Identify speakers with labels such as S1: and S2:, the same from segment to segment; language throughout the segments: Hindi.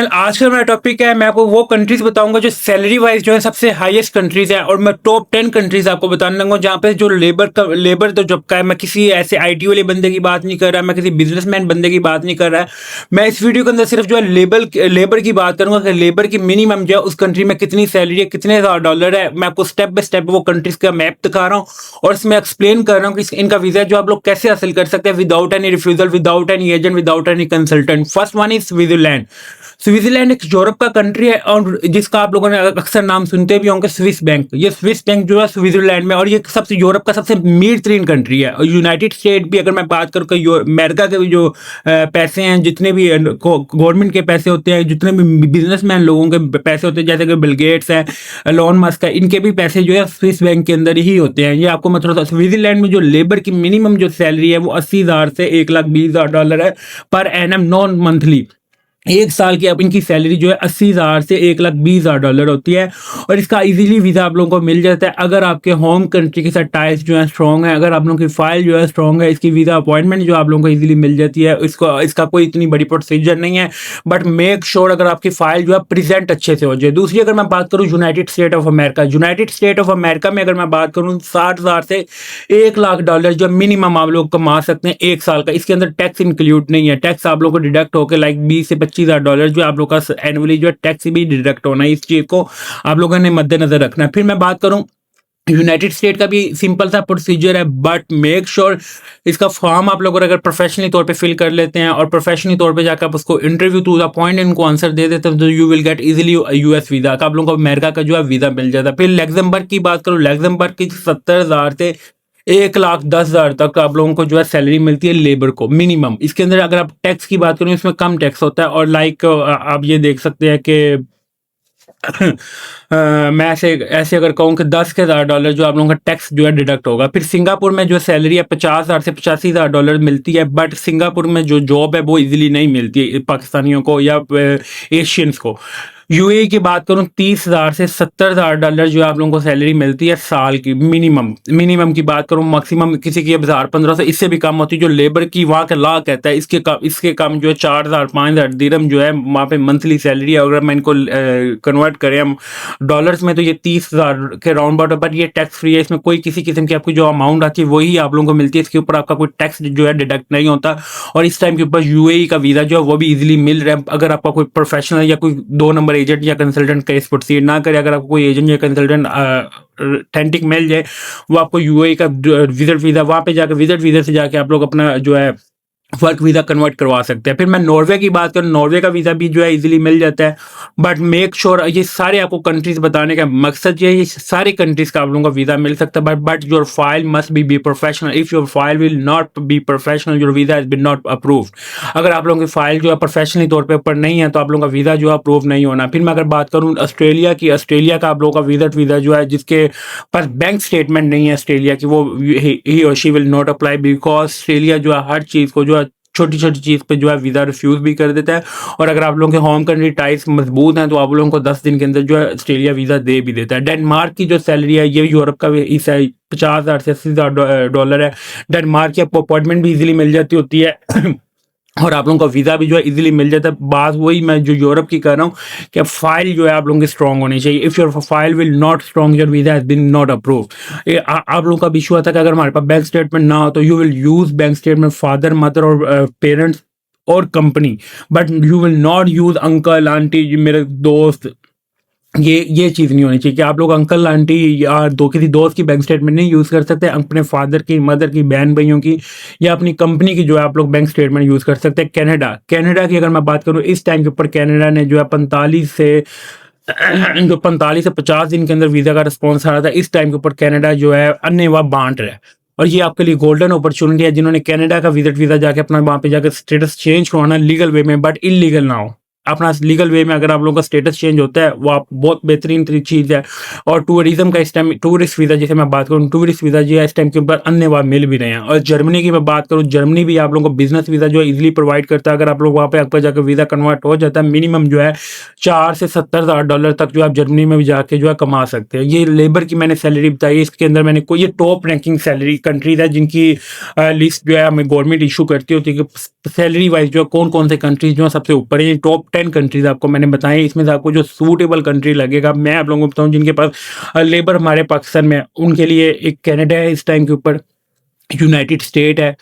S1: आज का मेरा टॉपिक है, मैं आपको वो कंट्रीज बताऊंगा जो सैलरी वाइज जो है सबसे हाईएस्ट कंट्रीज है, और मैं टॉप 10 कंट्रीज आपको बताने लगूंगा जहाँ पे जो लेबर तो जॉब का है। मैं किसी ऐसे आईटी वाले बंदे की बात नहीं कर रहा, मैं किसी बिजनेसमैन बंदे की बात नहीं कर रहा है। मैं इस वीडियो के अंदर सिर्फ जो है लेबर की बात करूंगा कि लेबर की मिनिमम जो है उस कंट्री में कितनी सैलरी है, कितने $1,000 है। मैं आपको स्टेप बाय स्टेप वो कंट्रीज का मैप दिखा रहा हूँ और इसमें एक्सप्लेन कर रहा हूँ कि इनका वीजा जो आप लोग कैसे हासिल कर सकते हैं without any refusal, without any agent, without any consultant. First one is Switzerland. Switzerland एक यूरोप का कंट्री है और जिसका आप लोगों ने अक्सर नाम सुनते भी होंगे, स्विस बैंक। ये स्विस बैंक जो है स्विट्जरलैंड में, और ये सबसे यूरोप का सबसे अमीर तरीन कंट्री है। और यूनाइटेड स्टेट भी अगर मैं बात करूँ कि अमेरिका के भी जो पैसे हैं, जितने भी गवर्नमेंट के पैसे होते हैं, जितने भी बिजनेसमैन लोगों के पैसे होते हैं, जैसे कि बिल गेट्स है, एलोन मस्क है, इनके भी पैसे जो है स्विस बैंक के अंदर ही होते हैं। ये आपको मैं थोड़ा सा, स्विट्जरलैंड में जो लेबर की मिनिमम जो सैलरी है वो 80,000 से $1,20,000 है पर एनम, नॉन मंथली। एक साल की अब इनकी सैलरी जो है 80,000 से $1,20,000 होती है। और इसका इजीली वीज़ा आप लोगों को मिल जाता है अगर आपके होम कंट्री के साथ टाइज जो है स्ट्रॉन्ग है, अगर आप लोगों की फाइल जो है स्ट्रॉन्ग है। इसकी वीज़ा अपॉइंटमेंट जो आप लोगों को इजीली मिल जाती है। इसका कोई इतनी बड़ी प्रोसीजर नहीं है, बट मेक श्योर अगर आपकी फाइल जो है प्रेजेंट अच्छे से हो जाए। दूसरी अगर मैं बात करूँ United state of America, United state of America में अगर मैं बात करूँ 60,000 से $1,00,000 जो मिनिमम आप लोग कमा सकते हैं एक साल का। इसके अंदर टैक्स इंक्लूड नहीं है, टैक्स आप लोग को डिडक्ट होकर लाइक 20 से $25,000 जो आप लोग का एनुअली जो है टैक्स भी डिडक्ट होना है। इस चीज को आप लोगों ने मद्देनजर रखना है। फिर मैं बात करूं यूनाइटेड स्टेट का भी सिंपल सा प्रोसीजर है, बट मेक श्योर इसका फॉर्म आप लोग अगर प्रोफेशनली तौर पे फिल कर लेते हैं और प्रोफेशनली तौर पे जाकर आप उसको इंटरव्यू टू द पॉइंट इनको आंसर दे देते हैं तो you will get easily US visa का, आप लोगों को अमेरिका का जो है वीजा मिल जाता है। फिर लग्जमबर्ग की बात करूँ, लग्जमबर्ग की 70,000 से 1,10,000 तक आप लोगों को जो है सैलरी मिलती है लेबर को मिनिमम। इसके अंदर अगर आप टैक्स की बात करें इसमें कम टैक्स होता है, और लाइक आप ये देख सकते हैं कि मैं ऐसे ऐसे अगर कहूँ कि $10,000 जो आप लोगों का टैक्स जो है डिडक्ट होगा। फिर सिंगापुर में जो सैलरी है 50,000 से $85,000 मिलती है, बट सिंगापुर में जो जॉब है वो इजीली नहीं मिलती है पाकिस्तानियों को या एशियंस को। यूएई की बात करूं 30,000 से $70,000 जो आप लोगों को सैलरी मिलती है साल की मिनिमम की बात करूं। मैक्सिमम किसी की 1,000-1,500 से इससे भी कम होती है जो लेबर की वहाँ का लॉ कहता है। इसके कम जो है 4,000-5,000 दिरहम जो है वहाँ पे मंथली सैलरी है। अगर मैं इनको कन्वर्ट करें हम डॉलर्स में तो ये 30,000 के राउंड अबाउट, बट ये टैक्स फ्री है। इसमें कोई किसी किस्म की आपकी जो अमाउंट आती है वही आप लोगों को मिलती है, इसके ऊपर आपका कोई टैक्स जो है डिडक्ट नहीं होता। और इस टाइम के ऊपर यूएई का वीज़ा जो है वो भी इजीली मिल रहा है अगर आपका कोई प्रोफेशनल या कोई 2 नंबर एजेंट या कंसल्टेंट केस प्रोसीड ना करे। अगर आपको कोई एजेंट या कंसल्टेंट ऑथेंटिक मिल जाए वो आपको यूएई का विजिट वीज़ा, वहाँ पे जाकर विजिट वीज़ा से जाके आप लोग अपना जो है वर्क वीज़ा कन्वर्ट करवा सकते हैं। फिर मैं नॉर्वे की बात करूँ, नॉर्वे का वीज़ा भी जो है इजीली मिल जाता है, बट मेक श्योर ये सारे आपको कंट्रीज बताने का मकसद ये है सारी कंट्रीज का आप लोगों का वीज़ा मिल सकता है, but your file must be professional. If your file will not be professional your visa has been not approved. अगर आप लोगों की फाइल जो है प्रोफेशनली तौर पे ऊपर नहीं है तो आप लोगों का वीज़ा जो है अप्रूव नहीं होना। फिर मैं अगर बात करूँ ऑस्ट्रेलिया की, ऑस्ट्रेलिया का आप लोगों का विजिट वीज़ा जो है जिसके पास बैंक स्टेटमेंट नहीं है ऑस्ट्रेलिया की, वो ही और she will not apply, because Australia जो है हर चीज़ को जो है छोटी छोटी चीज़ पे जो है वीज़ा रिफ्यूज़ भी कर देता है। और अगर आप लोगों के होम कंट्री टाइज मजबूत हैं तो आप लोगों को 10 दिन के अंदर जो है ऑस्ट्रेलिया वीज़ा दे भी देता है। डेनमार्क की जो सैलरी है ये यूरोप का हिस्सा है, 50,000 से $80,000 है। डेनमार्क की आपको अपॉइंटमेंट भी इजीली मिल जाती होती है और आप लोगों का वीज़ा भी जो है इजीली मिल जाता है। बात वही मैं जो यूरोप की कर रहा हूँ कि फाइल जो है आप लोगों की स्ट्रॉन्ग होनी चाहिए। If your file will not strong your visa has been not approved. आप लोगों का भी इशू आता है कि अगर हमारे पास बैंक स्टेटमेंट ना हो तो you will use bank statement father mother और पेरेंट्स और company, but you will not use uncle aunty मेरे दोस्त। ये चीज़ नहीं होनी चाहिए कि आप लोग अंकल आंटी या किसी दोस्त की बैंक स्टेटमेंट नहीं यूज़ कर सकते, अपने फादर की, मदर की, बहन भाइयों की या अपनी कंपनी की जो है आप लोग बैंक स्टेटमेंट यूज़ कर सकते हैं। कनाडा की अगर मैं बात करूँ इस टाइम के ऊपर कनाडा ने जो है 45 से 50 दिन के अंदर वीज़ा का रिस्पॉन्स आ रहा था। इस टाइम के ऊपर कनाडा जो है अन्यवा बांट रहा है और ये आपके लिए गोल्डन अपॉर्चुनिटी है जिन्होंने कनाडा का विजिट वीज़ा जाके अपना वहाँ पे जाकर स्टेटस चेंज करवाना लीगल वे में, बट इलीगल ना हो। अपना लीगल वे में अगर आप लोगों का स्टेटस चेंज होता है वो आप बहुत बेहतरीन चीज़ है। और टूरिज्म का इस टाइम टूरिस्ट वीज़ा जिसे मैं बात करूँ, टूरिस्ट वीज़ा जो है इस टाइम के ऊपर अन्य मिल भी रहे हैं। और जर्मनी की मैं बात करूँ, जर्मनी भी आप लोगों को बिजनेस वीज़ा जो है इजीली प्रोवाइड करता है। अगर आप लोग वहाँ पे आपका जाकर वीज़ा कन्वर्ट हो जाता है, मिनिमम जो है 4 से $70,000 तक जो आप जर्मनी में भी जाके जो है कमा सकते हैं। ये लेबर की मैंने सैलरी बताई, इसके अंदर मैंने कोई ये टॉप रैंकिंग सैलरी कंट्रीज है जिनकी लिस्ट जो है हमें गवर्नमेंट इशू करती होती है कि सैलरी वाइज जो कौन कौन से कंट्रीज जो है सबसे ऊपर है। टॉप 10 कंट्रीज आपको मैंने बताए, इसमें से आपको जो सूटेबल कंट्री लगेगा मैं आप लोगों को बताऊं जिनके पास लेबर हमारे पाकिस्तान में, उनके लिए एक कनाडा है इस टाइम के ऊपर, यूनाइटेड स्टेट है,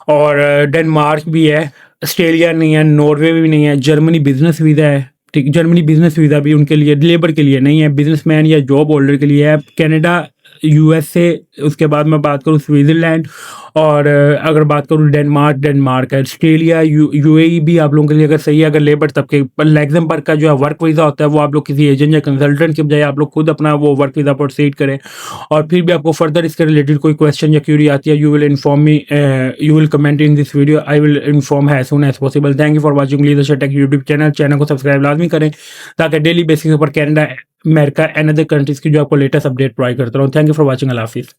S1: और डेनमार्क भी है, ऑस्ट्रेलिया नहीं है, नॉर्वे भी नहीं है, जर्मनी बिजनेस वीज़ा है, ठीक, जर्मनी बिजनेस वीज़ा भी उनके लिए लेबर के लिए नहीं है, बिजनेसमैन या जॉब होल्डर के लिए है। कनाडा, यूएसए, उसके बाद मैं बात करूँ स्विट्ज़रलैंड, और अगर बात करूँ डेनमार्क है, ऑस्ट्रेलिया, यूएई भी आप लोगों के लिए अगर सही है, अगर लेबर तबके पर। लग्जमबर्ग का जो है वर्क वीज़ा होता है वो आप लोग किसी एजेंट या कंसल्टेंट के बजाय आप लोग खुद अपना वो वर्क वीज़ा प्रोसीड करें। और फिर भी आपको फर्दर इसके रिलेटेड कोई क्वेश्चन या क्यूरी आती है, you will inform me, you will comment in this video, I will inform as soon as possible. Thank you for watching Leadership Tech YouTube channel को सब्सक्राइब लाजमी करें ताकि डेली बेसिस पर Canada, America and other countries की जो आपको लेटेस्ट अपडेट प्रोवाइड करता रहूँ। थैंक यू फॉर वॉचिंग, अल्लाह हाफिज़।